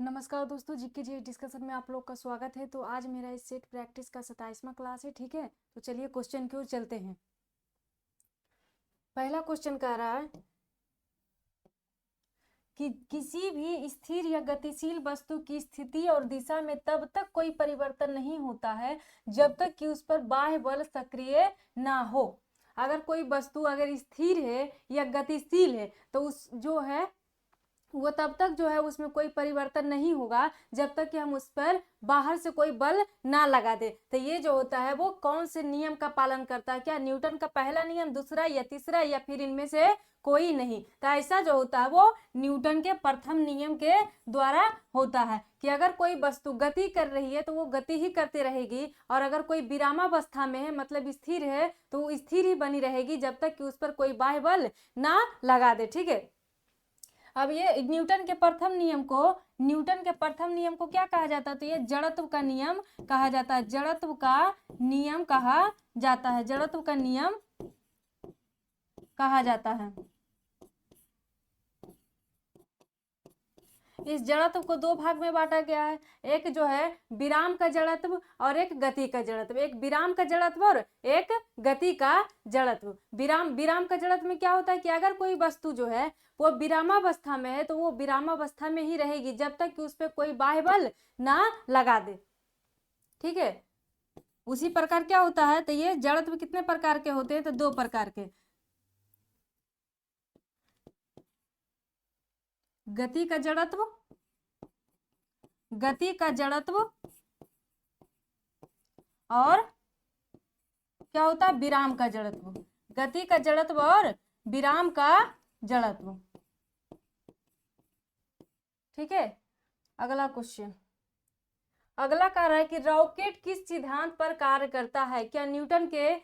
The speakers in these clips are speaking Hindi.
नमस्कार दोस्तों, जीके जी डिस्कशन में आप लोग का स्वागत है। तो आज मेरा इस सेट प्रैक्टिस का 27वां क्लास है। ठीक है, तो चलिए क्वेश्चन की ओर चलते हैं। पहला क्वेश्चन कह रहा है कि किसी भी स्थिर या गतिशील वस्तु की स्थिति और दिशा में तब तक कोई परिवर्तन नहीं होता है जब तक कि उस पर बाह्य बल सक्रिय ना हो। अगर कोई वस्तु अगर स्थिर है या गतिशील है तो उस जो है वो तब तक जो है उसमें कोई परिवर्तन नहीं होगा जब तक कि हम उस पर बाहर से कोई बल ना लगा दे। तो ये जो होता है वो कौन से नियम का पालन करता है? क्या न्यूटन का पहला नियम, दूसरा या तीसरा, या फिर इनमें से कोई नहीं? तो ऐसा जो होता है वो न्यूटन के प्रथम नियम के द्वारा होता है कि अगर कोई वस्तु गति कर रही है तो वो गति ही करती रहेगी, और अगर कोई विरामावस्था में है मतलब स्थिर है तो वो स्थिर ही बनी रहेगी जब तक कि उस पर कोई बाह्य बल ना लगा दे। ठीक है, अब ये न्यूटन के प्रथम नियम को क्या कहा जाता है? तो ये जड़त्व का नियम कहा जाता है। जड़त्व का नियम कहा जाता है। जड़त्व का नियम कहा जाता है। इस जड़त्व को दो भाग में बांटा गया है। एक जो है विराम का जड़त्व और एक गति का जड़त्व। एक विराम का जड़त्व और एक गति का जड़त्व। विराम का जड़त्व में क्या होता है कि अगर कोई वस्तु जो है वो विरामावस्था में है तो वो विरामावस्था में ही रहेगी जब तक कि उस पर कोई बाह्य बल ना लगा दे। ठीक है, उसी प्रकार क्या होता है? तो ये जड़त्व कितने प्रकार के होते हैं? तो दो प्रकार के। गति का जड़त्व और क्या होता है? विराम का जड़त्व। गति का जड़त्व और विराम का जड़त्व। ठीक है, अगला क्वेश्चन। अगला कह रहा है कि रॉकेट किस सिद्धांत पर कार्य करता है? क्या न्यूटन के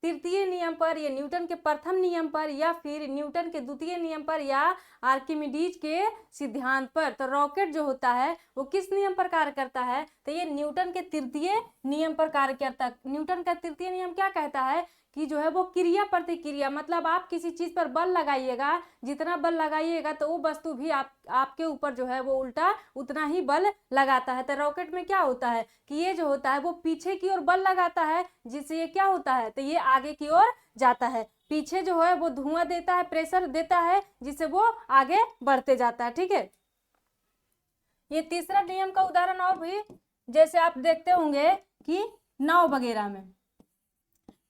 तृतीय नियम पर, या न्यूटन के प्रथम नियम पर, या फिर न्यूटन के द्वितीय नियम पर, या आर्किमिडीज के सिद्धांत पर? तो रॉकेट जो होता है वो किस नियम पर कार्य करता है? तो ये न्यूटन के तृतीय नियम पर कार्य करता है। न्यूटन का तृतीय नियम क्या कहता है कि जो है वो क्रिया प्रतिक्रिया, मतलब आप किसी चीज पर बल लगाइएगा, जितना बल लगाइएगा तो वो वस्तु भी आपके ऊपर जो है वो उल्टा उतना ही बल लगाता है। तो रॉकेट में क्या होता है कि ये जो होता है वो पीछे की ओर बल लगाता है, जिससे ये क्या होता है? तो ये आगे की ओर जाता है। पीछे जो है वो धुआं देता है, प्रेशर देता है, जिससे वो आगे बढ़ते जाता है। ठीक है, ये तीसरा नियम का उदाहरण और भी जैसे आप देखते होंगे कि नाव वगैरह में,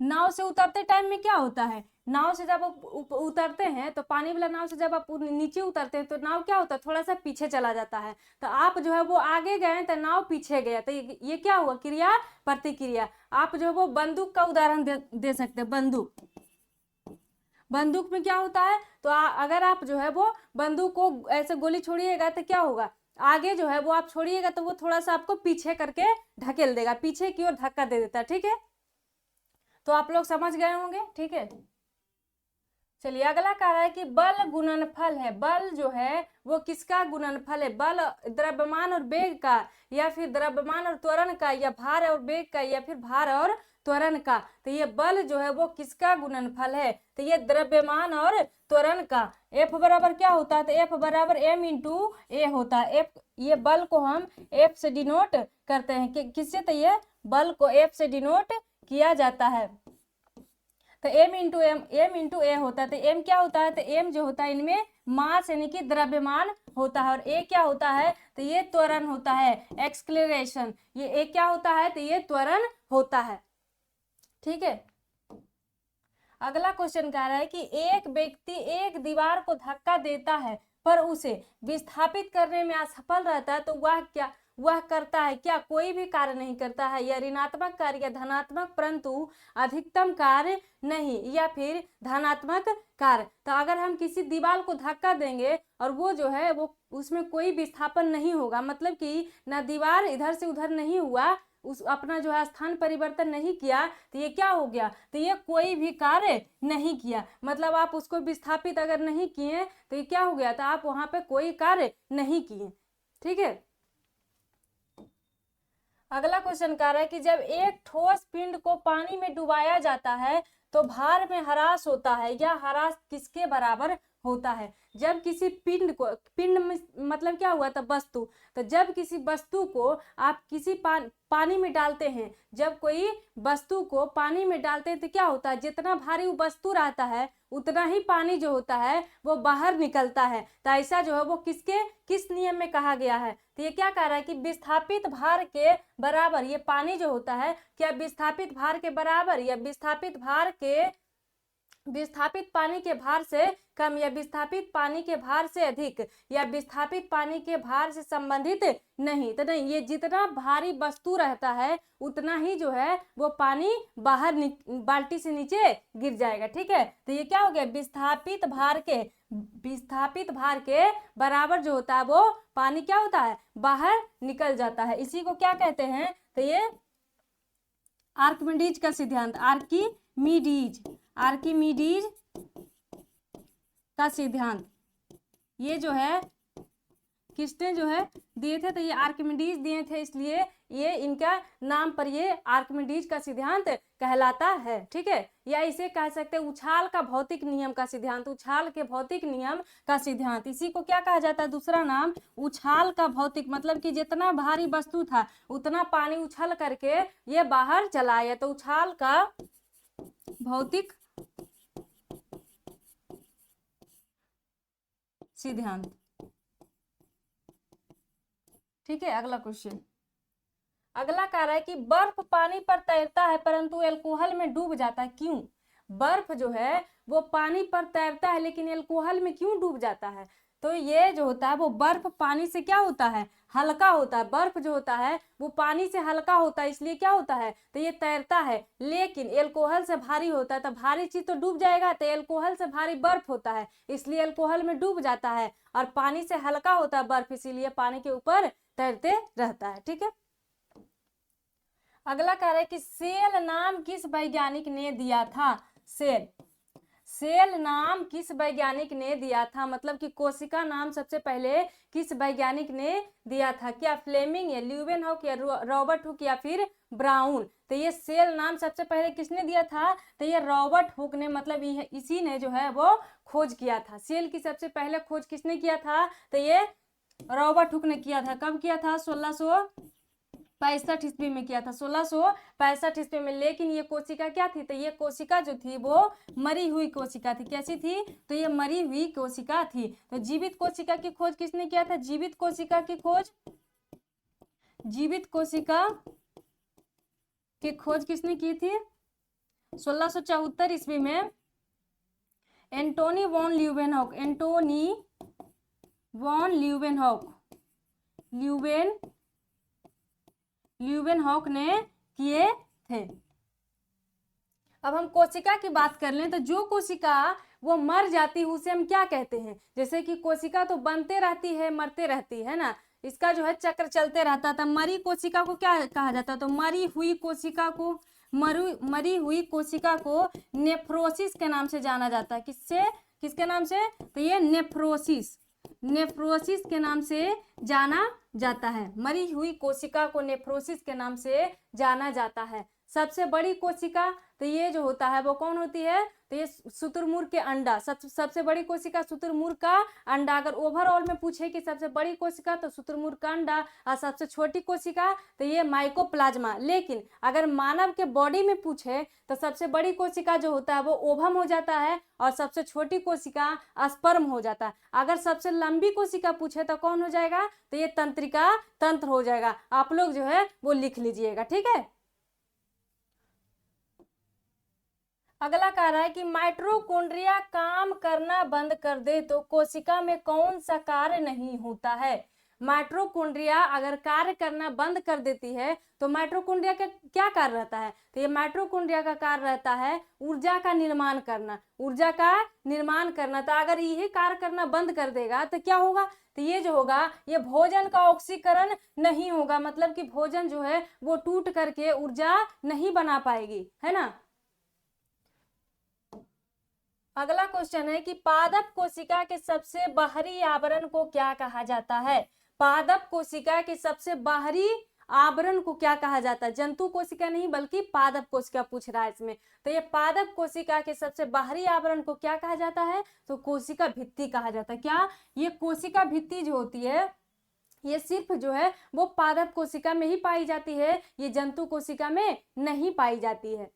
नाव से उतरते टाइम में क्या होता है? नाव से जब आप उतरते हैं तो पानी वाला नाव से जब आप नीचे उतरते हैं तो नाव क्या होता है? थोड़ा सा पीछे चला जाता है। तो आप जो है वो आगे गए तो नाव पीछे गया। तो ये क्या हुआ? क्रिया प्रतिक्रिया। आप जो है वो बंदूक का उदाहरण दे सकते हैं। बंदूक में क्या होता है? तो अगर आप जो है वो बंदूक को ऐसे गोली छोड़िएगा तो क्या होगा? आगे जो है वो आप छोड़िएगा तो वो थोड़ा सा आपको पीछे करके ढकेल देगा, पीछे की ओर धक्का दे देता है। ठीक है, तो आप लोग समझ गए होंगे। ठीक है, चलिए अगला कह रहा है कि बल गुणनफल है। बल जो है वो किसका गुणनफल है? बल द्रव्यमान और वेग का, या फिर द्रव्यमान और त्वरण का, या भार और वेग का, या फिर भार और त्वरण का? तो ये बल जो है वो किसका गुणनफल है? तो ये द्रव्यमान और त्वरण का। F बराबर क्या होता है? तो F बराबर m इंटू ए होता है। F, ये बल को हम F से डिनोट करते हैं कि किससे? तो ये बल को F से डिनोट किया जाता है। तो m इंटू ए होता है। तो m क्या होता है? तो m जो होता है इनमें मास यानी कि द्रव्यमान होता है, और a क्या होता है? तो ये त्वरण होता है, एक्सक्लेरेशन। ये a क्या होता है? तो ये त्वरण होता है। ठीक है, अगला क्वेश्चन कह रहा है कि एक व्यक्ति एक दीवार को धक्का देता है पर उसे विस्थापित करने में असफल रहता है, तो वह करता है क्या? कोई भी कार्य नहीं करता है, या ऋणात्मक कार्य या धनात्मक परंतु अधिकतम कार्य नहीं, या फिर धनात्मक कार्य। तो अगर हम किसी दीवार को धक्का देंगे और वो जो है वो उसमें कोई विस्थापन नहीं होगा, मतलब कि ना दीवार इधर से उधर नहीं हुआ, उस अपना जो है स्थान परिवर्तन नहीं किया, तो ये क्या हो गया? तो ये कोई भी कार्य नहीं किया। मतलब आप उसको विस्थापित अगर नहीं किए तो ये क्या हो गया? तो आप वहां पे कोई कार्य नहीं किए। ठीक है, अगला क्वेश्चन कह रहा है कि जब एक ठोस पिंड को पानी में डुबाया जाता है तो भार में ह्रास होता है। यह ह्रास किसके बराबर होता है। जब किसी पिंड को, पिंड में मतलब क्या हुआ था, वस्तु, तो जब किसी वस्तु को आप किसी पानी में डालते हैं, जब कोई वस्तु को पानी में डालते हैं तो क्या होता है, जितना भारी वो वस्तु रहता है उतना ही पानी जो होता है वो बाहर निकलता है। तो ऐसा जो है वो किस नियम में कहा गया है, तो ये क्या कह रहा है कि विस्थापित भार के बराबर ये पानी जो होता है, क्या विस्थापित भार के बराबर या विस्थापित पानी के भार से कम या विस्थापित पानी के भार से अधिक या विस्थापित पानी के भार से संबंधित नहीं। तो नहीं, ये जितना भारी वस्तु रहता है उतना ही जो है वो पानी बाहर बाल्टी से नीचे गिर जाएगा। ठीक है, तो ये क्या हो गया, विस्थापित भार के बराबर जो होता है वो पानी क्या होता है, बाहर निकल जाता है। इसी को क्या कहते हैं, तो ये आर्किमिडीज का सिद्धांत, आर्किमिडीज का सिद्धांत, ये जो है किसने जो है दिए थे, तो ये आर्किमिडीज दिए थे, इसलिए ये इनका नाम पर ये आर्किमिडीज का सिद्धांत कहलाता है। ठीक है, या इसे कह सकते हैं उछाल का भौतिक नियम का सिद्धांत, उछाल के भौतिक नियम का सिद्धांत। इसी को क्या कहा जाता है, दूसरा नाम उछाल का भौतिक, मतलब कि जितना भारी वस्तु था उतना पानी उछल करके ये बाहर चला आया, तो उछाल का भौतिक सिद्धांत। ठीक है, अगला क्वेश्चन, अगला कह रहा है कि बर्फ पानी पर तैरता है परंतु अल्कोहल में डूब जाता है, क्यों? बर्फ जो है वो पानी पर तैरता है लेकिन अल्कोहल में क्यों डूब जाता है? तो ये जो होता है वो बर्फ पानी से क्या होता है, हल्का होता है। बर्फ जो होता है वो पानी से हल्का होता है, इसलिए क्या होता है, तो ये तैरता है। लेकिन अल्कोहल से भारी होता है, तो भारी चीज तो डूब जाएगा, तो अल्कोहल से भारी बर्फ होता है इसलिए अल्कोहल में डूब जाता है, और पानी से हल्का होता है बर्फ, इसीलिए पानी के ऊपर तैरते रहता है। ठीक है, अगला कह रहा है कि सेल नाम किस वैज्ञानिक ने दिया था? सेल नाम किस वैज्ञानिक ने दिया था, मतलब कि कोशिका नाम सबसे पहले किस वैज्ञानिक ने दिया था? क्या फ्लेमिंग या ल्यूवेनहॉक या रॉबर्ट हुक या फिर ब्राउन? तो ये सेल नाम सबसे पहले किसने दिया था, तो ये रॉबर्ट हुक ने, मतलब इसी ने जो है वो खोज किया था। सेल की सबसे पहले खोज किसने किया था, तो ये रॉबर्ट हुक ने किया था। कब किया था? 1665 ईस्वी में किया था, 1665 ईस्वी में। लेकिन ये कोशिका क्या थी, तो ये कोशिका जो थी वो मरी हुई कोशिका थी। कैसी थी, तो ये मरी हुई कोशिका थी। तो जीवित कोशिका की खोज किसने किया था? जीवित कोशिका की खोज किसने की थी? 1674 ईस्वी में एंटोनी वॉन ल्यूवेनहॉक ने किए थे। अब हम कोशिका की बात कर लें, तो जो कोशिका वो मर जाती है उसे हम क्या कहते हैं? जैसे कि कोशिका तो बनते रहती है, मरते रहती है ना, इसका जो है चक्र चलते रहता था। मरी कोशिका को क्या कहा जाता है? तो मरी हुई कोशिका को नेफ्रोसिस के नाम से जाना जाता है। किसके नाम से? तो ये नेफ्रोसिस के नाम से जाना जाता है। मरी हुई कोशिका को नेफ्रोसिस के नाम से जाना जाता है। सबसे बड़ी कोशिका, तो ये जो होता है वो कौन होती है? तो ये शुतुरमुर्ग के अंडा। सबसे बड़ी कोशिका शुतुरमुर्ग का अंडा। अगर ओवरऑल में पूछे कि सबसे बड़ी कोशिका, तो शुतुरमुर्ग का अंडा, और सबसे छोटी कोशिका तो ये माइकोप्लाज्मा। लेकिन अगर मानव के बॉडी में पूछे तो सबसे बड़ी कोशिका जो होता है वो ओवम हो जाता है, और सबसे छोटी कोशिका स्पर्म हो जाता है। अगर सबसे लंबी कोशिका पूछे तो कौन हो जाएगा? तो ये तंत्रिका तंत्र हो जाएगा। आप लोग जो है वो लिख लीजिएगा। ठीक है, अगला कह रहा है कि माइटोकॉन्ड्रिया काम करना बंद कर दे तो कोशिका में कौन सा कार्य नहीं होता है? माइटोकॉन्ड्रिया अगर कार्य करना बंद कर देती है तो माइटोकॉन्ड्रिया का क्या कार्य रहता है? तो ये माइटोकॉन्ड्रिया का कार्य रहता है ऊर्जा का निर्माण करना। तो अगर यही कार्य करना बंद कर देगा तो क्या होगा? तो ये जो होगा ये भोजन का ऑक्सीकरण नहीं होगा, मतलब कि भोजन जो है वो टूट करके ऊर्जा नहीं बना पाएगी, है ना। अगला क्वेश्चन है कि पादप कोशिका के सबसे बाहरी आवरण को क्या कहा जाता है? पादप कोशिका के सबसे बाहरी आवरण को क्या कहा जाता है? जंतु कोशिका नहीं बल्कि पादप कोशिका पूछ रहा है इसमें। तो ये पादप कोशिका के सबसे बाहरी आवरण को क्या कहा जाता है? तो कोशिका भित्ति कहा जाता है। क्या? ये कोशिका भित्ति जो होती है ये सिर्फ जो है वो पादप कोशिका में ही पाई जाती है, ये जंतु कोशिका में नहीं पाई जाती है।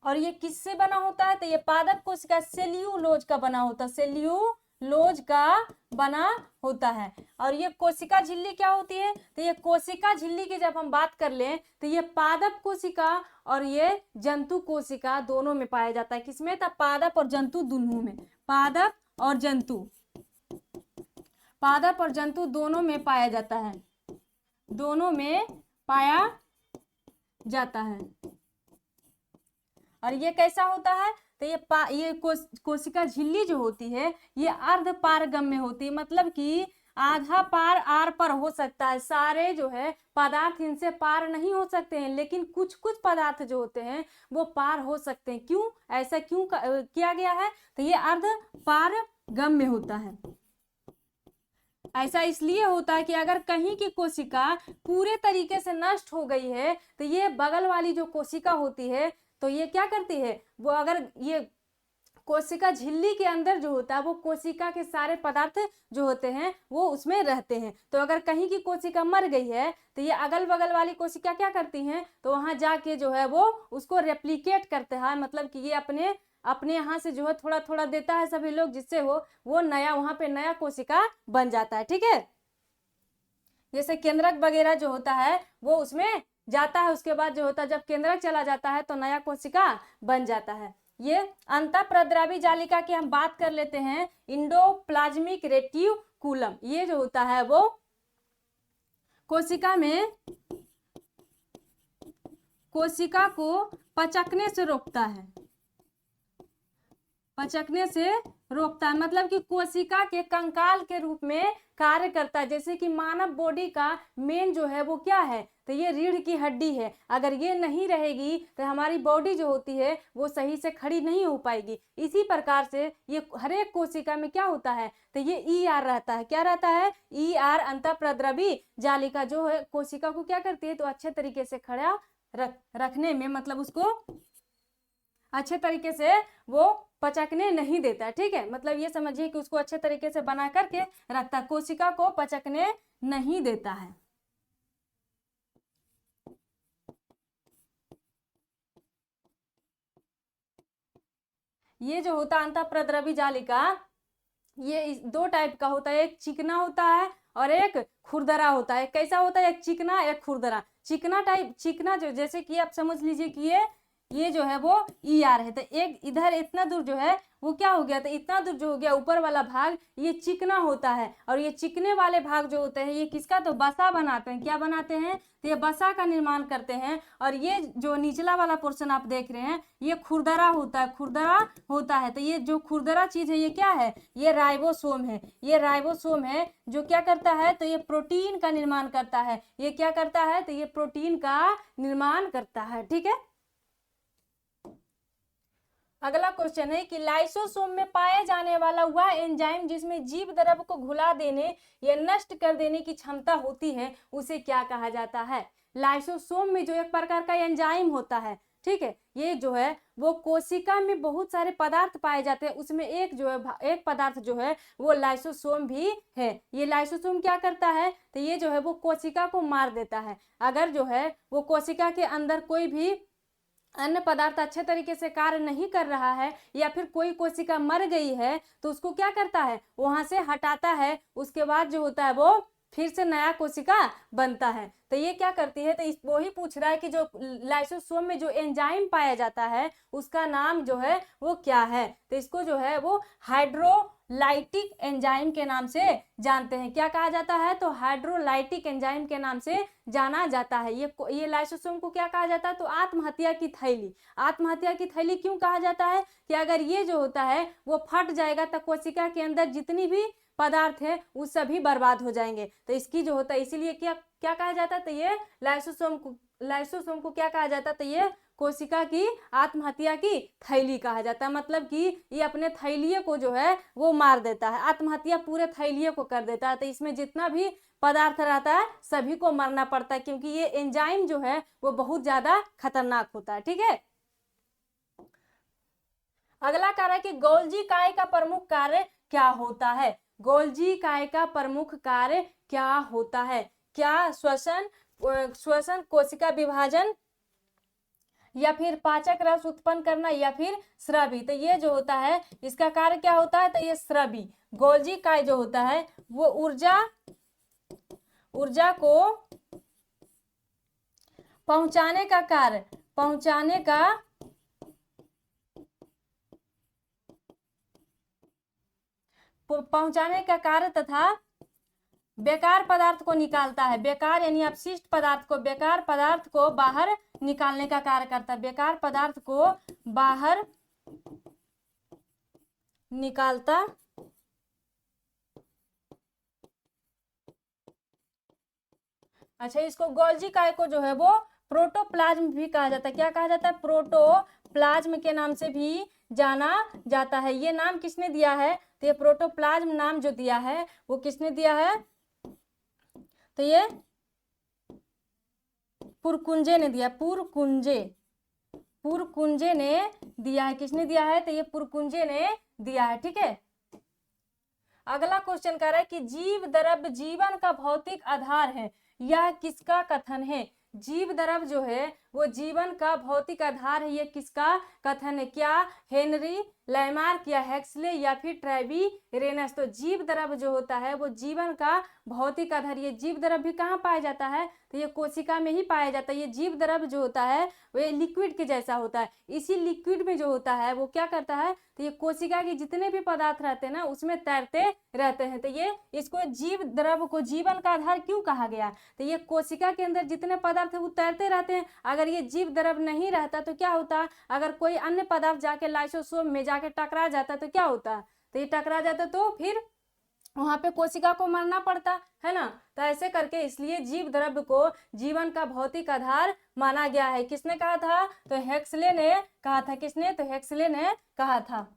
और ये किससे बना होता है? तो ये पादप कोशिका सेल्यूलोज का बना होता है, सेल्यूलोज का बना होता है। और ये कोशिका झिल्ली क्या होती है? तो ये कोशिका झिल्ली की जब हम बात कर लें तो ये पादप कोशिका और ये जंतु कोशिका दोनों में पाया जाता है। किसमें? तो पादप और जंतु दोनों में, पादप और जंतु, पादप और जंतु दोनों में पाया जाता है, दोनों में पाया जाता है। और ये कैसा होता है? तो ये कोशिका झिल्ली जो होती है ये अर्ध पारगम्य होती है, मतलब कि आधा पार आर पर हो सकता है। सारे जो है पदार्थ इनसे पार नहीं हो सकते हैं, लेकिन कुछ कुछ पदार्थ जो होते हैं वो पार हो सकते हैं। क्यों? ऐसा क्यों किया गया है? तो ये अर्ध पारगम्य होता है। ऐसा इसलिए होता है कि अगर कहीं की कोशिका पूरे तरीके से नष्ट हो गई है तो ये बगल वाली जो कोशिका होती है तो ये क्या करती है, वो अगर ये कोशिका झिल्ली के अंदर जो होता है वो कोशिका के सारे पदार्थ जो होते हैं वो उसमें रहते हैं। तो अगर कहीं की कोशिका मर गई है तो ये अगल बगल वाली कोशिका क्या करती हैं? तो वहां जाके जो है वो उसको रेप्लिकेट करते हैं, मतलब कि ये अपने यहाँ से जो है थोड़ा थोड़ा देता है सभी लोग, जिससे वो नया वहां पे नया कोशिका बन जाता है। ठीक है, जैसे केंद्रक वगैरह जो होता है वो उसमें जाता है, उसके बाद जो होता है जब केंद्रक चला जाता है तो नया कोशिका बन जाता है। ये अंतःप्रद्रवी जालिका की हम बात कर लेते हैं, इंडोप्लाज्मिक रेटिकुलम। ये जो होता है वो कोशिका को पचकने से रोकता है, पचकने से रोकता है, मतलब कि कोशिका के कंकाल के रूप में कार्य करता है। जैसे कि मानव बॉडी का मेन जो है वो क्या है? तो ये रीढ़ की हड्डी है। अगर ये नहीं रहेगी तो हमारी बॉडी जो होती है वो सही से खड़ी नहीं हो पाएगी। इसी प्रकार से ये हर एक कोशिका में क्या होता है? तो ये ER रहता है। क्या रहता है? ER अंतःप्रद्रवी जालिका जो है कोशिका को क्या करती है? तो अच्छे तरीके से खड़ा रखने में, मतलब उसको अच्छे तरीके से वो पचकने नहीं देता है। ठीक है, मतलब ये समझिए कि उसको अच्छे तरीके से बना करके रखता है, कोशिका को पचकने नहीं देता है। ये जो होता है अंतःप्रद्रवी जालिका, ये दो टाइप का होता है, एक चिकना होता है और एक खुरदरा होता है। कैसा होता है? एक चिकना एक खुरदरा। चिकना जो, जैसे कि आप समझ लीजिए कि ये जो है वो ER है, तो एक इधर इतना दूर जो है वो क्या हो गया? तो इतना दूर जो हो गया ऊपर वाला भाग ये चिकना होता है। और ये चिकने वाले भाग जो होते हैं ये किसका? तो बसा बनाते हैं। क्या बनाते हैं? तो ये बसा का निर्माण करते हैं। और ये जो निचला वाला पोर्शन आप देख रहे हैं ये खुरदरा होता है, खुरदरा होता है। तो ये जो खुरदरा चीज है ये क्या है? ये राइबोसोम है। ये राइबोसोम है जो क्या करता है? तो ये प्रोटीन का निर्माण करता है। ये क्या करता है? तो ये प्रोटीन का निर्माण करता है। ठीक है, अगला क्वेश्चन है कि लाइसोसोम में पाए जाने वाला वह एंजाइम जिसमें जीव द्रव्य को घुला देने या नष्ट कर देने की क्षमता होती है उसे क्या कहा जाता है? लाइसोसोम में जो एक प्रकार का एंजाइम होता है, ठीक है, ये जो है वो कोशिका में बहुत सारे पदार्थ पाए जाते हैं, उसमें एक पदार्थ जो है वो लाइसोसोम भी है। ये लाइसोसोम क्या करता है? तो ये जो है वो कोशिका को मार देता है। अगर जो है वो कोशिका के अंदर कोई भी अन्य पदार्थ अच्छे तरीके से कार्य नहीं कर रहा है या फिर कोई कोशिका मर गई है तो उसको क्या करता है? वहां से हटाता है। उसके बाद जो होता है वो फिर से नया कोशिका बनता है। तो ये क्या करती है? तो वो ही पूछ रहा है कि जो लाइसोसोम में जो एंजाइम पाया जाता है उसका नाम जो है वो क्या है? तो इसको जो है वो हाइड्रोलाइटिक एंजाइम के नाम से जानते हैं। क्या कहा जाता है? तो हाइड्रोलाइटिक एंजाइम के नाम से जाना जाता है। ये लाइसोसोम को क्या कहा जाता है? तो आत्महत्या की थैली। आत्महत्या की थैली क्यों कहा जाता है? कि अगर ये जो होता है वो फट जाएगा तो कोशिका के अंदर जितनी भी पदार्थ है वो सभी बर्बाद हो जाएंगे। तो इसकी जो होता है इसीलिए क्या क्या कहा जाता है? तो ये लाइसोसोम को क्या कहा जाता है? तो ये कोशिका की आत्महत्या की थैली कहा जाता है। मतलब कि ये अपने थैलिए को जो है वो मार देता है, आत्महत्या पूरे थैलिए को कर देता है। तो इसमें जितना भी पदार्थ रहता है सभी को मरना पड़ता है, क्योंकि ये एंजाइम जो है वो बहुत ज्यादा खतरनाक होता है। ठीक है, अगला कार्य कि गोल्जी काय का प्रमुख कार्य क्या होता है। गोल्जी काय का प्रमुख कार्य क्या होता है? क्या श्वसन, कोशिका विभाजन, या फिर पाचक रस उत्पन्न करना, या फिर स्रवी। तो ये जो होता है इसका कार्य क्या होता है? तो ये स्रवी, गोल्जी काय जो होता है वो ऊर्जा को पहुंचाने का कार्य, पहुंचाने का कार्य तथा बेकार पदार्थ को निकालता है। बेकार यानी अपशिष्ट पदार्थ को, बेकार पदार्थ को बाहर निकालने का कार्य करता है। बेकार पदार्थ को बाहर निकालता। अच्छा, इसको गोल्जी काय को जो है वो प्रोटोप्लाज्म भी कहा जाता है। क्या कहा जाता है? प्रोटोप्लाज्म के नाम से भी जाना जाता है। ये नाम किसने दिया है? तो ये प्रोटोप्लाज्म नाम जो दिया है वो किसने दिया है? तो ये पुरकुंजे ने दिया, पुरकुंजे ने दिया है। किसने दिया है? तो ये पुरकुंजे ने दिया है। ठीक है, अगला क्वेश्चन कह रहा है कि जीव द्रव्य जीवन का भौतिक आधार है, यह किसका कथन है? जीव द्रव्य जो है वो जीवन का भौतिक आधार है, ये किसका कथन है? क्या हेनरी लैमार्क, या हेक्सले, या फिर ट्रेवी रेनस। तो जीव द्रव्य जो होता है वो जीवन का भौतिक आधार। ये जीव द्रव्य भी कहाँ पाया जाता है? तो ये कोशिका में ही पाया जाता है। ये जीव द्रव्य जो होता है वो लिक्विड के जैसा होता है। इसी लिक्विड में जो होता है वो क्या करता है? तो ये कोशिका के जितने भी पदार्थ रहते हैं ना उसमें तैरते रहते हैं। तो ये इसको जीव द्रव्य को जीवन का आधार क्यों कहा गया? तो ये कोशिका के अंदर जितने पदार्थ है वो तैरते रहते हैं। अगर ये जीव द्रव्य नहीं रहता तो क्या होता? अगर कोई अन्य पदार्थ जाके लाइसोसोम में जाके टकरा जाता तो क्या होता? तो ये टकरा जाता तो फिर वहां पे कोशिका को मरना पड़ता है ना। तो ऐसे करके इसलिए जीव द्रव्य को जीवन का भौतिक आधार माना गया है। किसने कहा था? तो हेक्सले ने कहा था। किसने? तो हेक्सले ने कहा था।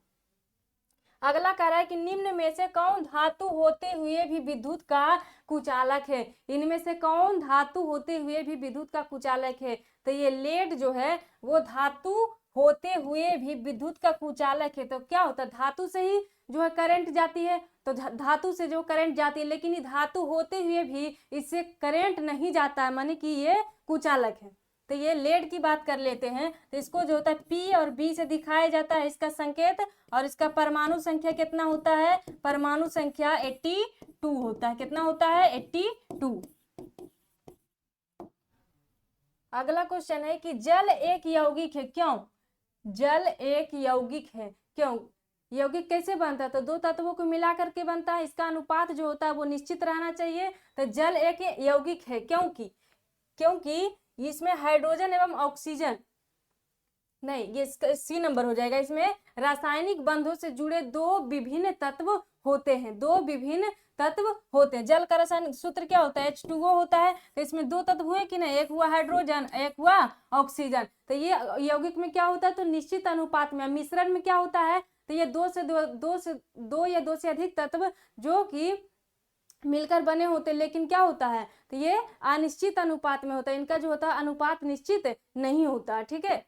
अगला कह रहा है कि निम्न में से कौन धातु होते हुए भी विद्युत का कुचालक है? इनमें से कौन धातु होते हुए भी विद्युत का कुचालक है? तो ये लेड जो है वो धातु होते हुए भी विद्युत का कुचालक है। तो क्या होता है? धातु से ही जो है करंट जाती है, तो धातु से जो करंट जाती है, लेकिन ये धातु होते हुए भी इससे करंट नहीं जाता है, माने कि ये कुचालक है। तो ये लेड की बात कर लेते हैं। तो इसको जो होता है P और B से दिखाया जाता है इसका संकेत, और इसका परमाणु संख्या कितना होता है? परमाणु संख्या 82 होता है। कितना होता है? 82। अगला क्वेश्चन है कि जल एक यौगिक है, क्यों? जल एक यौगिक है, क्यों? यौगिक कैसे बनता है? तो दो तत्वों को मिला करके बनता है। इसका अनुपात जो होता है वो निश्चित रहना चाहिए। तो जल एक यौगिक है क्योंकि इसमें हाइड्रोजन एवं ऑक्सीजन, नहीं ये C नंबर हो जाएगा। इसमें रासायनिक बंधों से जुड़े दो विभिन्न तत्व होते हैं। जल का रासायनिक सूत्र क्या होता है? H2O होता है। तो इसमें दो तत्व हुए कि नहीं? एक हुआ हाइड्रोजन, एक हुआ ऑक्सीजन। तो ये यौगिक में क्या होता है? तो निश्चित अनुपात में। मिश्रण में क्या होता है? तो ये दो या दो से अधिक तत्व जो कि मिलकर बने होते, लेकिन क्या होता है? तो ये अनिश्चित अनुपात में होता है। इनका जो होता है अनुपात निश्चित नहीं होता। ठीक है,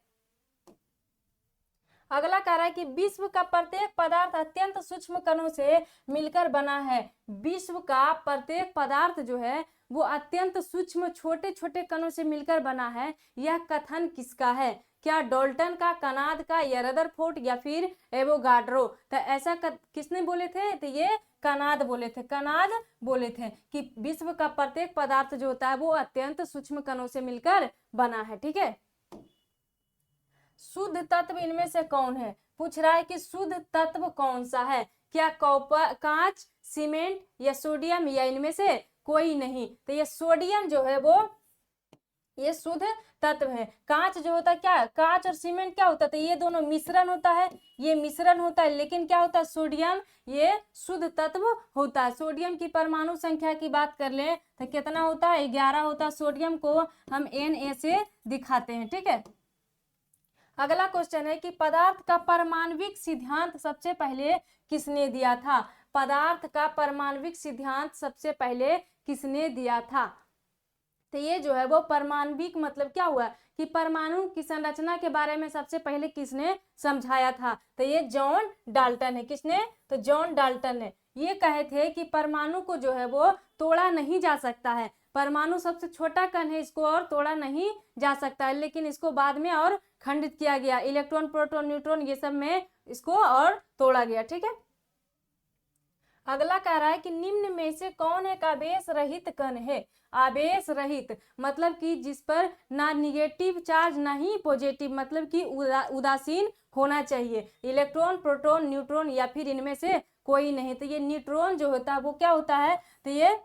अगला कह रहा है कि विश्व का प्रत्येक पदार्थ अत्यंत सूक्ष्म कणों से मिलकर बना है। विश्व का प्रत्येक पदार्थ जो है वो अत्यंत सूक्ष्म छोटे छोटे कणों से मिलकर बना है। यह कथन किसका है? क्या डाल्टन का, कनाद का, या रदरफोर्ड, या फिर एवोगाड्रो? तो ऐसा किसने बोले थे? तो ये कनाद बोले थे कि विश्व का प्रत्येक पदार्थ जो होता है वो अत्यंत सूक्ष्म कणों से मिलकर बना है। ठीक है, शुद्ध तत्व इनमें से कौन है? पूछ रहा है कि शुद्ध तत्व कौन सा है? क्या कॉपर, कांच, सीमेंट, या सोडियम, या इनमें से कोई नहीं? तो ये सोडियम जो है वो ये शुद्ध तत्व है। कांच जो होता है, क्या कांच और सीमेंट क्या होता है? तो ये दोनों मिश्रण होता है, लेकिन क्या होता है? सोडियम ये शुद्ध तत्व होता है। सोडियम की परमाणु संख्या की बात कर ले तो कितना होता है? 11 होता है। सोडियम को हम Na से दिखाते हैं। ठीक है, अगला क्वेश्चन है कि पदार्थ का परमाणविक सिद्धांत सबसे पहले किसने दिया था? पदार्थ का परमाणविक सिद्धांत सबसे पहले किसने दिया था? तो ये जो है वो परमाणविक मतलब क्या हुआ कि परमाणु की संरचना के बारे में सबसे पहले किसने समझाया था? तो ये जॉन डाल्टन है। किसने? तो जॉन डाल्टन ने। ये कहे थे कि परमाणु को जो है वो तोड़ा नहीं जा सकता है, परमाणु सबसे छोटा कण है, इसको और तोड़ा नहीं जा सकता है, लेकिन इसको बाद में और खंडित किया गया, इलेक्ट्रॉन प्रोटॉन न्यूट्रॉन ये सब में इसको और तोड़ा गया। ठीक है। अगला कह रहा है कि निम्न में से कौन एक आवेश रहित कण है? आवेश रहित मतलब कि जिस पर ना निगेटिव चार्ज ना ही पॉजिटिव, मतलब कि उदासीन होना चाहिए, इलेक्ट्रॉन प्रोटॉन न्यूट्रॉन या फिर इनमें से कोई नहीं। तो ये न्यूट्रॉन जो होता है वो क्या होता है? तो ये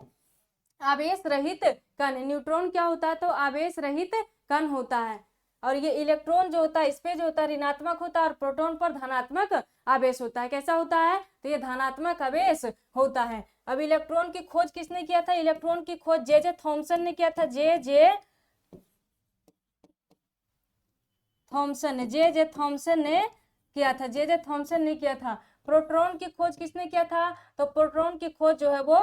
आवेश रहित कण। न्यूट्रॉन क्या होता है? तो आवेश रहित कण होता है। और ये इलेक्ट्रॉन जो होता है इस पे जो होता है ऋणात्मक होता है और प्रोटॉन पर धनात्मक आवेश होता है। कैसा होता है? तो ये धनात्मक आवेश होता है। अब इलेक्ट्रॉन की खोज किसने किया था? इलेक्ट्रॉन की खोज जे थॉमसन ने किया था। जे थॉमसन ने किया था। जे थॉमसन ने किया था। प्रोटॉन की खोज किसने किया था? तो प्रोटॉन की खोज जो है वो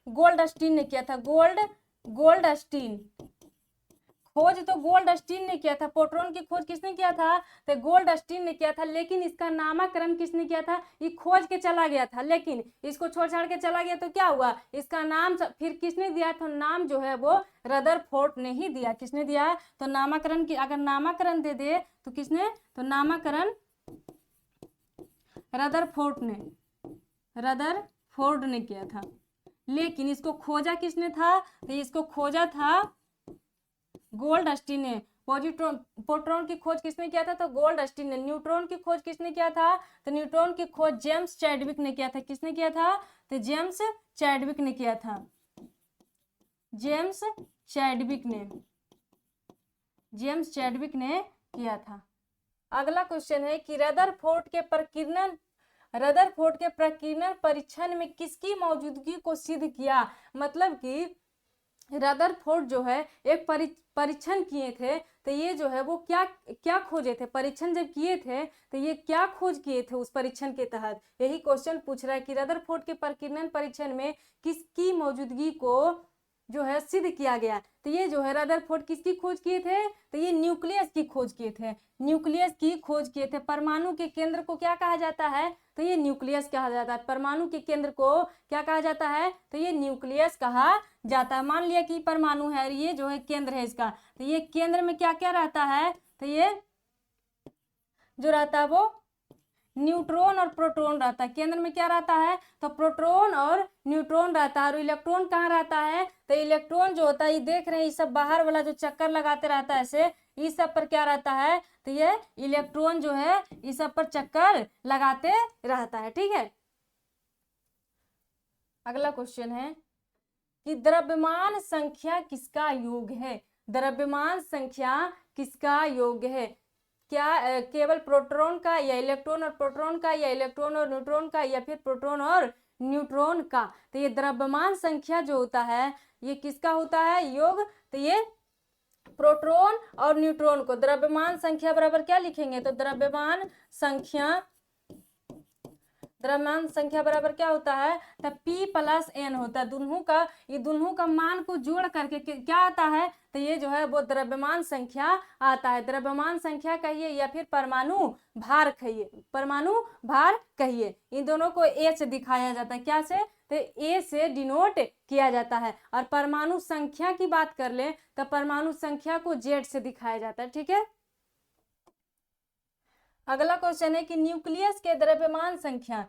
गोल्डस्टीन ने किया था। गोल्डस्टीन खोज तो गोल्डस्टीन ने किया था। प्रोटॉन की खोज किसने किया था? तो गोल्डस्टीन ने किया था। लेकिन इसका नामकरण किसने किया था? ये खोज के चला गया था, लेकिन इसको छोड़ छाड़ के चला गया, तो क्या हुआ? इसका नाम फिर किसने दिया था? नाम जो है वो रदरफोर्ड ने ही दिया। किसने दिया? तो नामकरण की अगर नामकरण दे दे तो किसने? तो नामकरण रदरफोर्ड ने किया था। लेकिन इसको खोजा किसने था? तो इसको खोजा था गोल्डस्टीन ने। प्रोटॉन की खोज किसने किया था? तो गोल्डस्टीन ने। न्यूट्रॉन की खोज किसने किया था? तो न्यूट्रॉन की खोज जेम्स चैडविक ने किया था। किसने किया था? तो जेम्स चैडविक ने किया था। जेम्स चैडविक ने किया था। अगला क्वेश्चन है कि रदरफोर्ड के प्रकीर्णन परीक्षण में किसकी मौजूदगी को सिद्ध किया? मतलब कि रदरफोर्ड जो है एक परीक्षण किए थे, तो ये जो है वो क्या खोजे थे? परीक्षण जब किए थे तो ये क्या खोज किए थे उस परीक्षण के तहत? यही क्वेश्चन पूछ रहा है कि रदरफोर्ड के प्रकीर्णन परीक्षण में किसकी मौजूदगी को जो है सिद्ध किया गया। तो ये जो है रदरफोर्ड किसकी खोज किए थे? तो ये न्यूक्लियस की खोज किए थे। न्यूक्लियस की खोज किए थे। परमाणु के केंद्र को क्या कहा जाता है? तो ये न्यूक्लियस कहा जाता है। परमाणु के केंद्र को क्या कहा जाता है? तो ये न्यूक्लियस कहा जाता है। मान लिया कि परमाणु है, ये जो है केंद्र है इसका, तो ये केंद्र में क्या क्या रहता है? तो ये जो रहता है वो न्यूट्रॉन और प्रोटॉन रहता है। केंद्र में क्या रहता है? तो प्रोटॉन और न्यूट्रॉन रहता है। और इलेक्ट्रॉन कहाँ रहता है? तो इलेक्ट्रॉन जो होता है, ये देख रहे हैं, ये सब बाहर वाला जो चक्कर लगाते रहता है ऐसे, इस सब पर क्या रहता है? तो ये इलेक्ट्रॉन जो है इस सब पर चक्कर लगाते रहता है। ठीक है। अगला क्वेश्चन है कि द्रव्यमान संख्या किसका योग है? द्रव्यमान संख्या किसका योग है? क्या केवल प्रोटॉन का या इलेक्ट्रॉन और प्रोटॉन का या इलेक्ट्रॉन और न्यूट्रॉन का या फिर प्रोटॉन और न्यूट्रॉन का? तो ये द्रव्यमान संख्या जो होता है ये किसका होता है योग? तो ये प्रोटॉन और न्यूट्रॉन को द्रव्यमान संख्या बराबर क्या लिखेंगे? तो द्रव्यमान संख्या बराबर क्या होता है? तो P+N होता है। दोनों का मान को जोड़ करके क्या आता है? तो ये जो है वो द्रव्यमान संख्या आता है। द्रव्यमान संख्या कहिए या फिर परमाणु भार कहिए, इन दोनों को A से दिखाया जाता है। क्या से? तो A से डिनोट किया जाता है। और परमाणु संख्या की बात कर ले तो परमाणु संख्या को Z से दिखाया जाता है। ठीक है। अगला क्वेश्चन है कि न्यूक्लियस के द्रव्यमान संख्या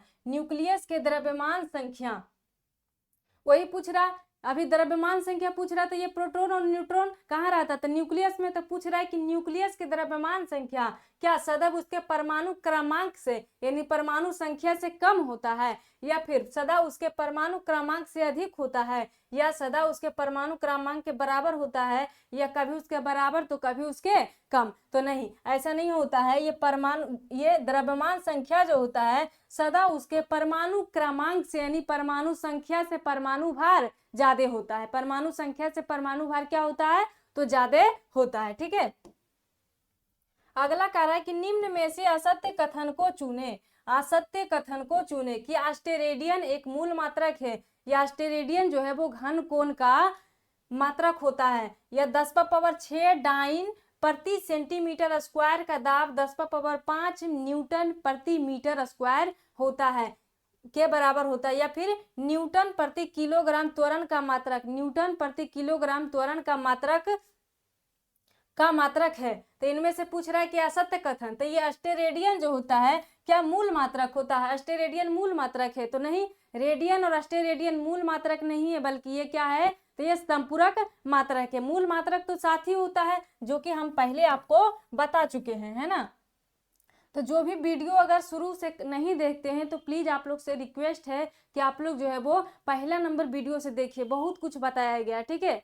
वही पूछ रहा। अभी द्रव्यमान संख्या पूछ रहा, तो ये प्रोटॉन और न्यूट्रॉन कहाँ रहता? तो न्यूक्लियस में। तो पूछ रहा है कि न्यूक्लियस के द्रव्यमान संख्या क्या सदैव उसके परमाणु क्रमांक से यानी परमाणु संख्या से कम होता है, या फिर सदा उसके परमाणु क्रमांक से अधिक होता है, या सदा उसके परमाणु क्रमांक के बराबर होता है, या कभी उसके बराबर तो कभी उसके कम? तो नहीं, ऐसा नहीं होता है। ये द्रव्यमान संख्या जो होता है सदा उसके परमाणु क्रमांक से यानी परमाणु संख्या से परमाणु भार ज्यादा होता है। परमाणु संख्या से परमाणु भार क्या होता है? तो ज्यादा होता है। ठीक है। अगला कह रहा है कि निम्न में से असत्य कथन को चुने। असत्य कथन को चुने कि आस्टेरेडियन एक मूल मात्रक है, या आस्टेरेडियन जो है वो घन कोण का मात्रक होता है, या 10⁻6 डाइन प्रति सेंटीमीटर स्क्वायर का दाब 10⁻5 न्यूटन प्रति मीटर स्क्वायर होता है के बराबर होता है, या फिर न्यूटन प्रति किलोग्राम त्वरण का मात्रक, न्यूटन प्रति किलोग्राम त्वरण का मात्रक है। तो इनमें से पूछ रहा है कि असत्य कथन, तो ये आस्टेरेडियन जो होता है क्या मूल मात्रक होता है? आस्टेरेडियन मूल मात्रक है? तो नहीं, रेडियन और आस्टेरेडियन मूल मात्रक नहीं है, बल्कि ये क्या है, तो ये संपूरक मात्रक है। मूल मात्रक तो साथ ही होता है, जो कि हम पहले आपको बता चुके हैं, है ना। तो जो भी वीडियो अगर शुरू से नहीं देखते हैं तो प्लीज आप लोग से रिक्वेस्ट है कि आप लोग जो है वो पहला नंबर वीडियो से देखिए, बहुत कुछ बताया गया, ठीक है।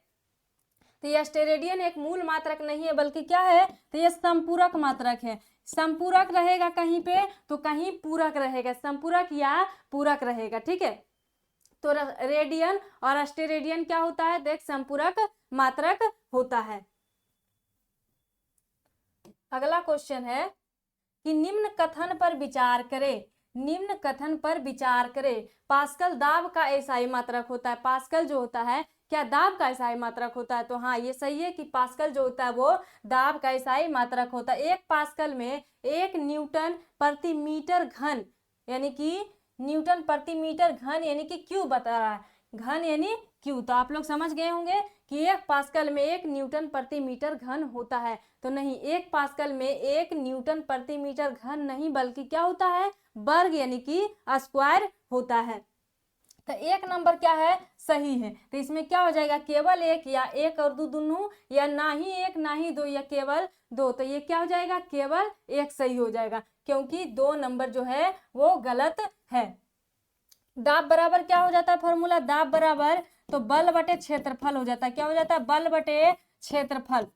तो ये आस्टेरेडियन एक मूल मात्रक नहीं है, बल्कि क्या है, तो ये संपूरक मात्रक है। संपूरक रहेगा कहीं पे तो कहीं पूरक रहेगा, संपूरक या पूरक रहेगा, ठीक है। तो रेडियन और आस्टेरेडियन क्या होता है, देख संपूरक मात्रक होता है। अगला क्वेश्चन है कि निम्न कथन पर विचार करें। निम्न कथन पर विचार करें, पास्कल दाब का एसआई मात्रक होता है। पास्कल जो होता है क्या दाब का एसआई मात्रक होता है? तो हाँ, ये सही है कि पास्कल जो होता है वो दाब का एसआई मात्रक होता है। 1 पास्कल में 1 न्यूटन प्रति मीटर घन, यानी कि न्यूटन प्रति मीटर घन यानी कि क्यूब बता रहा है, घन यानी क्यू। तो आप लोग समझ गए होंगे कि 1 पास्कल में 1 न्यूटन प्रति मीटर घन होता है। तो नहीं, 1 पास्कल में 1 न्यूटन प्रति मीटर घन नहीं, बल्कि क्या होता है, वर्ग यानी कि स्क्वायर होता है। तो 1 नंबर क्या है, सही है। तो इसमें क्या हो जाएगा, केवल 1 या 1 और 2 दोनों, या ना ही 1 ना ही 2 या केवल 2। तो ये क्या हो जाएगा, केवल 1 सही हो जाएगा, क्योंकि 2 नंबर जो है वो गलत है। दाब बराबर क्या हो जाता है फॉर्मूला, दाब बराबर तो बल बटे क्षेत्रफल हो जाता है। क्या हो जाता है, बल बटे क्षेत्रफल।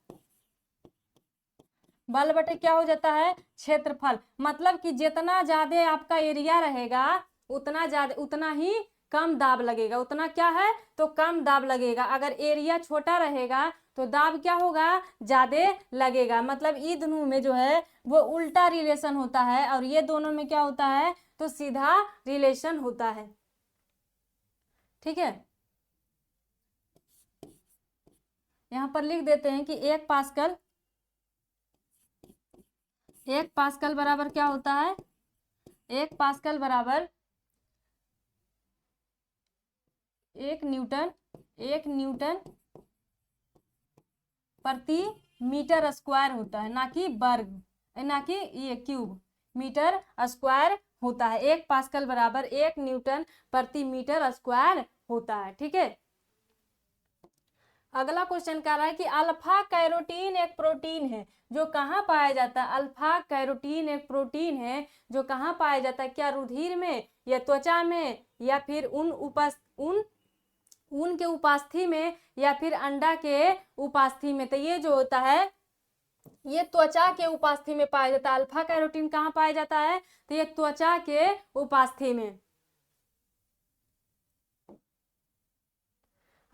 बल बटे क्या हो जाता है, क्षेत्रफल। मतलब कि जितना ज्यादा आपका एरिया रहेगा उतना ही कम दाब लगेगा। उतना क्या है, तो कम दाब लगेगा। अगर एरिया छोटा रहेगा तो दाब क्या होगा, ज्यादा लगेगा। मतलब ये दोनों में जो है वो उल्टा रिलेशन होता है, और ये दोनों में क्या होता है, तो सीधा रिलेशन होता है, ठीक है। यहां पर लिख देते हैं कि 1 पास्कल बराबर क्या होता है, 1 पास्कल बराबर 1 न्यूटन प्रति मीटर स्क्वायर होता है, ना कि वर्ग, ना कि ये क्यूब, मीटर स्क्वायर होता है। 1 पास्कल बराबर 1 न्यूटन प्रति मीटर स्क्वायर होता है, ठीक है। अगला क्वेश्चन कह रहा है कि अल्फा कैरोटीन एक प्रोटीन है जो कहाँ पाया जाता है। अल्फा कैरोटीन एक प्रोटीन है जो कहाँ पाया जाता है, क्या रुधिर में, या त्वचा में, या फिर ऊन के उपस्थिति में, या फिर अंडा के उपस्थिति में। तो ये जो होता है ये त्वचा के उपस्थिति में पाया जाता है। अल्फा कैरोटीन कहाँ पाया जाता है, तो ये त्वचा के उपस्थिति में।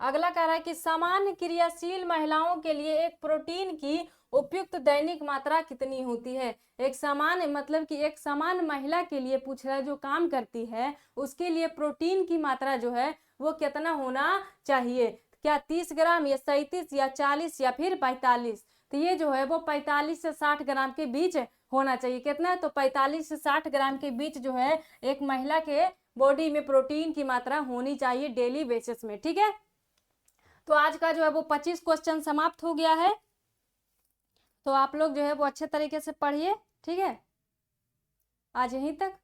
अगला कह रहा है कि सामान्य क्रियाशील महिलाओं के लिए एक प्रोटीन की उपयुक्त दैनिक मात्रा कितनी होती है। एक सामान्य मतलब कि एक सामान्य महिला के लिए पूछ रहा है, जो काम करती है उसके लिए प्रोटीन की मात्रा जो है वो कितना होना चाहिए। क्या 30 ग्राम, या 37, या 40, या फिर 45। तो ये जो है वो 45 से 60 ग्राम के बीच होना चाहिए। कितना, तो 45 से 60 ग्राम के बीच जो है एक महिला के बॉडी में प्रोटीन की मात्रा होनी चाहिए डेली बेसिस में, ठीक है। तो आज का जो है वो 25 क्वेश्चन समाप्त हो गया है। तो आप लोग जो है वो अच्छे तरीके से पढ़िए, ठीक है। आज यहीं तक।